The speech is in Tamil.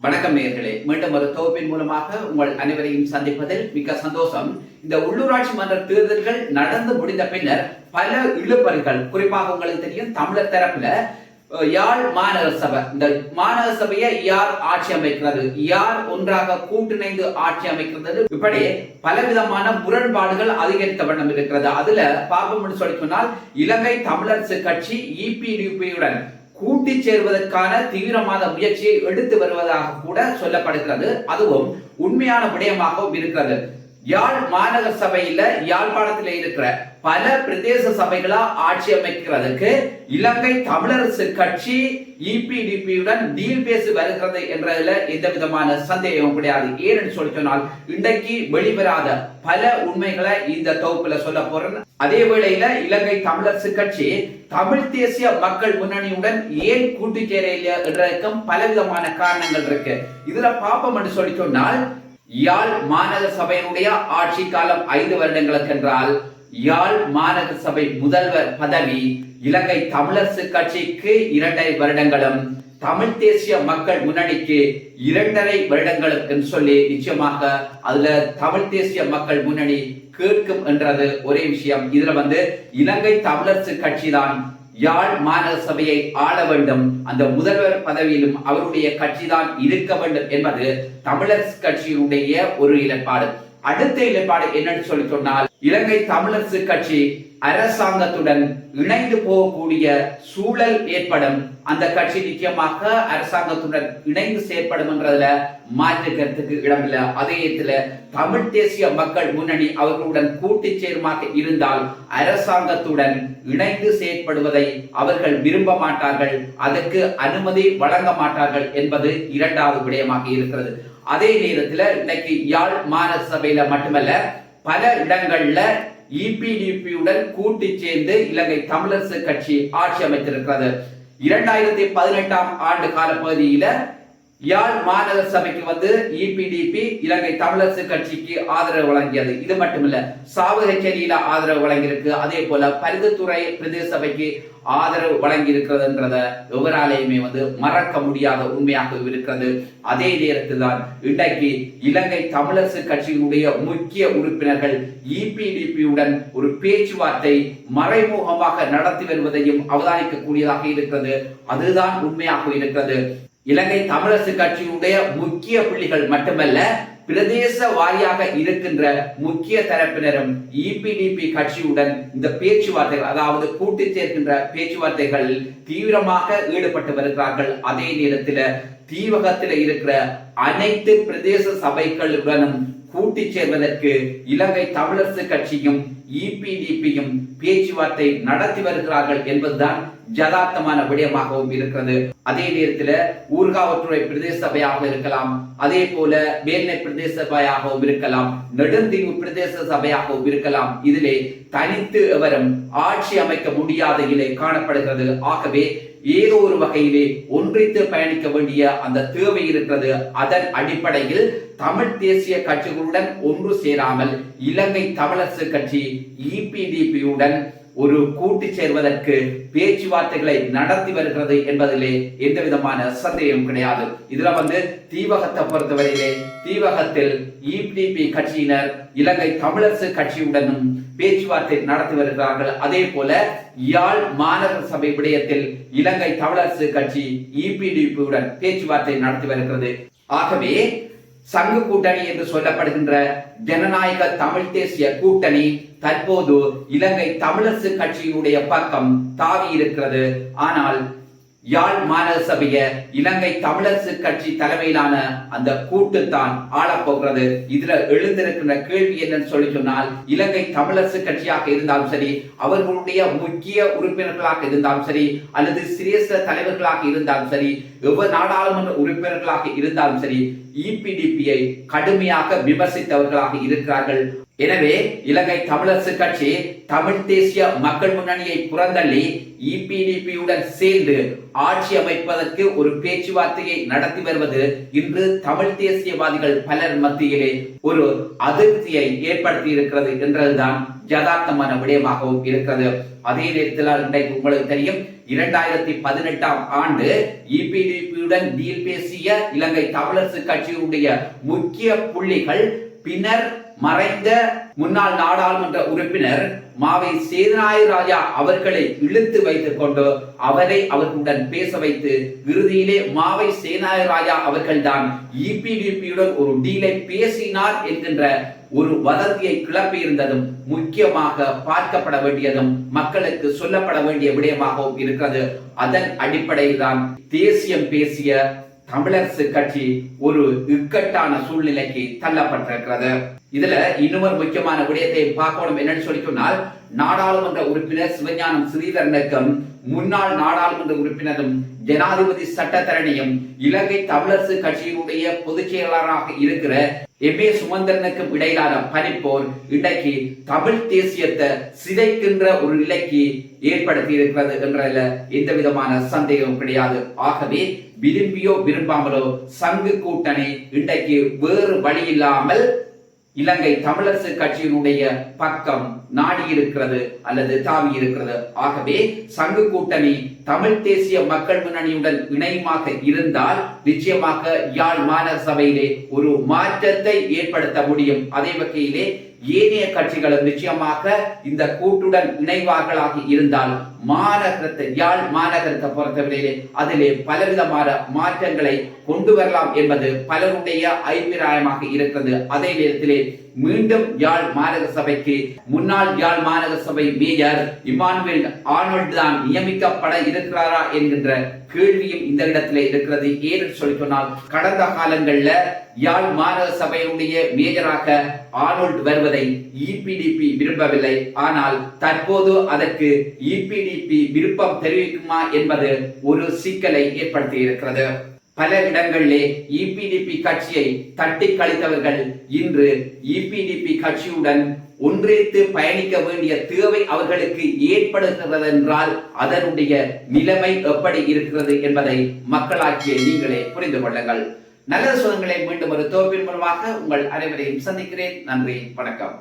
வணக்கம் நேயர்களே, மீண்டும் ஒரு தொகுப்பின் மூலமாக உங்கள் அனைவரையும் சந்திப்பதில் மிக்க சந்தோஷம். இந்த உள்ளூராட்சி மன்ற தேர்தல்கள் நடந்து முடிந்த பின்னர் பல இழுபறிகள், குறிப்பாக உங்களுக்கு தெரியும், தமிழர் தரப்புல யாழ் மாநகர சபை, இந்த மாநகர சபையை யார் ஆட்சி அமைக்கிறது, யார் ஒன்றாக கூட்டிணைந்து ஆட்சி அமைக்கிறது, இப்படி பலவிதமான முரண்பாடுகள் அதிகரித்த வண்ணம் இருக்கிறது. அதுல பார்ப்போம் சொல்லி சொன்னால், இலங்கை தமிழரசு கட்சி EPDPயுடன் கூட்டி சேர்வதற்கான தீவிரமான முயற்சியை எடுத்து வருவதாக கூட சொல்லப்படுகிறது. அதுவும் உண்மையான விடயமாகவும் இருக்கிறது. யாழ் மாநகர சபையில யாழ்ப்பாணத்தில் இருக்கிற பல பிரதேச சபைகளா ஆட்சி அமைக்கிறதுக்கு இலங்கை தமிழரசு கட்சி EPDPயுடன் டீல் பேசி வருகிறது என்றதுல எந்த விதமான சந்தேகமும் கிடையாது. ஏன்னு சொல்லி சொன்னால், இன்றைக்கு வெளிவராத பல உண்மைகளை இந்த தொகுப்புல சொல்ல போறேன். அதே வேளையில இலங்கை தமிழரசு கட்சி தமிழ் தேசிய மக்கள் முன்னணியுடன் ஏன் கூட்டு சேரையில என்றதுக்கும் பலவிதமான காரணங்கள் இருக்கு. இதுல பாப்போம் என்று சொல்லி சொன்னால், யாழ் மாநகர சபையினுடைய ஆட்சி காலம் 5 வருடங்களுக்கு என்றால், யாழ் மாநகர சபை முதல்வர் பதவி இலங்கை தமிழரசு கட்சிக்கு 2.5 வருடங்களும், தமிழ் தேசிய மக்கள் முன்னணிக்கு 2.5 வருடங்களும் என்று சொல்லி நிச்சயமாக அதுல தமிழ் தேசிய மக்கள் முன்னணி கேட்கும் என்றது ஒரே விஷயம். இதுல இலங்கை தமிழரசு கட்சி தான் யாழ் மாநகர சபையை ஆள வேண்டும், அந்த முதல்வர் பதவியிலும் அவருடைய கட்சி தான் இருக்க வேண்டும் என்பது தமிழரசு கட்சியினுடைய ஒரு நிலைப்பாடு. அடுத்த நிலைப்பாடு என்னன்னு சொல்லி சொன்னால், இலங்கை தமிழரசு கட்சி அரசாங்கத்துடன் இணைந்து போகக்கூடிய சூழல் ஏற்படும். அந்த கட்சி நிச்சயமாக அரசாங்கத்துடன் இணைந்து செயற்படும் என்றதுல மாற்று கருத்துக்கு இடமில்லை. அதே நேரத்தில் தமிழ் தேசிய மக்கள் முன்னணி அவர்களுடன் கூட்டு சேருமாக இருந்தால் அரசாங்கத்துடன் இணைந்து செயற்படுவதை அவர்கள் விரும்ப மாட்டார்கள், அதற்கு அனுமதி வழங்க மாட்டார்கள் என்பது இரண்டாவது விடயமாக இருக்கிறது. அதே நேரத்தில் இன்னைக்கு யாழ் மாநகர சபையில மட்டுமல்ல, பல இடங்கள்ல EPDPயுடன் கூட்டி சேர்ந்து இலங்கை தமிழரசு கட்சி ஆட்சி அமைத்திருக்கிறது. 2018ஆம் ஆண்டு கால பகுதியில யாழ் மாநகர சபைக்கு EPDP இலங்கை தமிழரசு கட்சிக்கு ஆதரவு வழங்கியது. இது மட்டுமில்ல, சாவகச்சேரியில ஆதரவு வழங்கியிருக்கு. அதே போல பருத்தித்துறை பிரதேச சபைக்கு ஆதரவு வழங்கி இருக்கிறதுன்றத எவராலையுமே மறக்க முடியாத உண்மையாக இருக்கிறது. அதே நேரத்தில் தான் இன்றைக்கு இலங்கை தமிழரசு கட்சியினுடைய முக்கிய உறுப்பினர்கள் EPDPயுடன் ஒரு பேச்சுவார்த்தை மறைமுகமாக நடத்தி வருவதையும் அவதானிக்கக்கூடியதாக இருக்கிறது. அதுதான் உண்மையாக இருக்கிறது. இலங்கை தமிழரசு கட்சியினுடைய முக்கிய புள்ளிகள் மட்டுமல்ல, பிரதேச வாரியாக இருக்கின்ற முக்கிய தரப்பினரும் EPDP கட்சியுடன் இந்த பேச்சுவார்த்தைகள், அதாவது கூட்டு சேர்க்கின்ற பேச்சுவார்த்தைகள் தீவிரமாக ஈடுபட்டு வருகிறார்கள். அதே நேரத்தில் தீவகத்தில் இருக்கிற அனைத்து பிரதேச சபைகளுடனும் கூட்டி சேர்வதற்கு இலங்கை தமிழரசு கட்சியும் EPDPயும் பேச்சுவார்த்தை நடத்தி வருகிறார்கள் என்பதுதான் யதார்த்தமான விடயமாகவும் இருக்கிறது. அதே நேரத்தில் ஊர்காவற்றுறை பிரதேச சபையாக இருக்கலாம், அதே போல மேல்நிலை பிரதேச சபையாகவும் இருக்கலாம், நெடுந்தீவு பிரதேச சபையாகவும் இருக்கலாம். இதிலே தனித்து எவரும் ஆட்சி அமைக்க முடியாத நிலை காணப்படுகிறது. ஆகவே ஏதோ ஒரு வகையிலே ஒன்றித்து பயணிக்க வேண்டிய அந்த தேவை இருக்கிறது. அதன் அடிப்படையில் தமிழ் தேசிய கட்சிகளுடன் ஒன்று சேராமல் இலங்கை தமிழரசு கட்சி EPDPயுடன் ஒரு கூட்டி சேர்வதற்கு பேச்சுவார்த்தைகளை நடத்தி வருகிறது என்பதிலே எந்த விதமான சந்தேகம் கிடையாது. இதுல தீவகத்தை பொறுத்தவரையிலே தீவகத்தில் EPDP கட்சியினர் இலங்கை தமிழரசு கட்சியுடனும் பேச்சுவார்த்தை நடத்தி வருகிறார்கள். அதே போல யாழ் மாநகர சபை விடயத்தில் இலங்கை தமிழரசு கட்சி EPDPயுடன் பேச்சுவார்த்தை நடத்தி வருகிறது. ஆகவே சங்கு கூட்டணி என்று சொல்லப்படுகின்ற ஜனநாயக தமிழ் தேசிய கூட்டணி தற்போது இலங்கை தமிழரசு கட்சியினுடைய பக்கம் தாவி இருக்கிறது. ஆனால் யாழ் மாநகர சபையை இலங்கை தமிழரசு கட்சி தலைமையிலான அந்த கூட்டு தான் ஆளப்போகிறது. இதுல எழுந்திருக்கின்ற கேள்வி என்னன்னு சொல்லி சொன்னால், இலங்கை தமிழரசு கட்சியாக இருந்தாலும் சரி, அவர்களுடைய முக்கிய உறுப்பினர்களாக இருந்தாலும் சரி, அல்லது சிரேஷ்ட தலைவர்களாக இருந்தாலும் சரி, நாடாளுமன்ற உறுப்பினர்களாக இருந்தாலும் சரி, EPDPயை கடுமையாக விமர்சித்தவர்களாக இருக்கிறார்கள். எனவே இலங்கை தமிழரசு கட்சி தமிழ் தேசிய மக்கள் முன்னணியை புறந்தள்ளி EPDPயுடன் சேர்ந்து ஆட்சி அமைப்பதற்கு ஒரு பேச்சுவார்த்தையை நடத்தி வருவது இன்று தமிழ் தேசியவாதிகள் பலர் மத்தியிலே ஒரு அதிருப்தியை ஏற்படுத்தி இருக்கிறது என்றதுதான் யதார்த்தமான விடயமாகவும் இருக்கிறது. அதே நேரத்தில் இன்றைக்கு உங்களுக்கு தெரியும், 2018ஆம் ஆண்டு EPDP-யுடன் டீல் பேசிய இலங்கை தமிழரசு கட்சியினுடைய முக்கிய புள்ளிகள் பின்னர் மறைந்த முன்னாள் நாடாளுமன்ற உறுப்பினர் மாவை சேதுநாயக ராஜா அவர்களை இழுத்து வைத்துக் கொண்டு அவர்களுடன் பேச வைத்து இறுதியிலே மாவை சேதுநாயக ராஜா அவர்கள்தான் EPDP-யுடன் ஒரு டீலை பேசினார் என்கின்ற ஒரு வதந்தியை கிளப்பி இருந்ததும் முக்கியமாக பார்க்கப்பட வேண்டியதும் மக்களுக்கு சொல்லப்பட வேண்டிய விடயமாகவும் இருக்கிறது. அதன் அடிப்படையில் தான் தேசியம் பேசிய தமிழரசு கட்சி ஒரு இக்கட்டான சூழ்நிலைக்கு தள்ளப்பட்டிருக்கிறது. இதுல இன்னொரு முக்கியமான விடயத்தை பார்க்கணும். என்னன்னு சொல்லி சொன்னால், நாடாளுமன்ற உறுப்பினர் சிவஞானம் ஸ்ரீதரனுக்கும் முன்னாள் நாடாளுமன்ற உறுப்பினரும் ஜனாதிபதி சட்டத்தரணியும் இலங்கை தமிழரசு கட்சியினுடைய பொதுச் செயலாளராக இருக்கிற M.A. சுமந்திரனுக்கும் இடையிலான பனிப்போர் இன்றைக்கு தமிழ் தேசியத்தை சிதைக்கின்ற ஒரு நிலைக்கு ஏற்படுத்தி இருக்கிறது என்றதுல எந்த விதமான சந்தேகமும் கிடையாது. ஆகவே விரும்பியோ விரும்பாமலோ சங்கு கூட்டணி இன்றைக்கு வேறு வழி இல்லாமல் இலங்கை தமிழரசு கட்சியினுடைய பக்கம் நாடி இருக்கிறது அல்லது தாவி இருக்கிறது. ஆகவே சங்கு கூட்டணி தமிழ் தேசிய மக்கள் முன்னணியுடன் இணையமாக இருந்தால் நிச்சயமாக யாழ் மாநகர சபையிலே ஒரு மாற்றத்தை ஏற்படுத்த முடியும். அதே வகையிலே ஏனைய கட்சிகளும் நிச்சயமாக இந்த கூட்டுடன் இணைவார்களாக இருந்தால் யாழ் மாநகரத்தை பொறுத்தவரையிலே அதிலே பலவிதமான மாற்றங்களை கொண்டு வரலாம் என்பது பலருடைய அபிப்பிராயமாக இருக்கிறது. அதே நேரத்திலே மீண்டும் யாழ் மாநகர சபைக்கு முன்னாள் யாழ் மாநகர சபை மேயர் இமானுவேல் ஆர்னோல்ட் தான் நியமிக்கப்பட இருக்கிறாரா என்கின்ற கேள்வியும் இந்த இடத்திலே இருக்கிறது. ஏன்னு சொல்லி சொன்னால், கடந்த காலங்கள்ல யாழ் மாநகர சபையினுடைய மேயராக ஆர்னோல்ட் வருவதை EPDP விரும்பவில்லை. ஆனால் தற்போது அதற்கு EPDP விருப்பம் தெரிவிக்குமா என்பது ஒரு சிக்கலை ஏற்படுத்தி இருக்கிறது. பல இடங்களிலே EPDP கட்சியை தட்டி கழித்தவர்கள் இன்று EPDP கட்சியுடன் ஒன்றித்து பயணிக்க வேண்டிய தேவை அவர்களுக்கு ஏற்படுகிறது என்றால் அதனுடைய நிலைமை எப்படி இருக்கிறது என்பதை மக்களாகிய நீங்களே புரிந்து கொள்ளுங்கள். நல்ல சுகங்களை மீண்டும் ஒரு தொகுப்பின் மூலமாக உங்கள் அனைவரையும் சந்திக்கிறேன். நன்றி, வணக்கம்.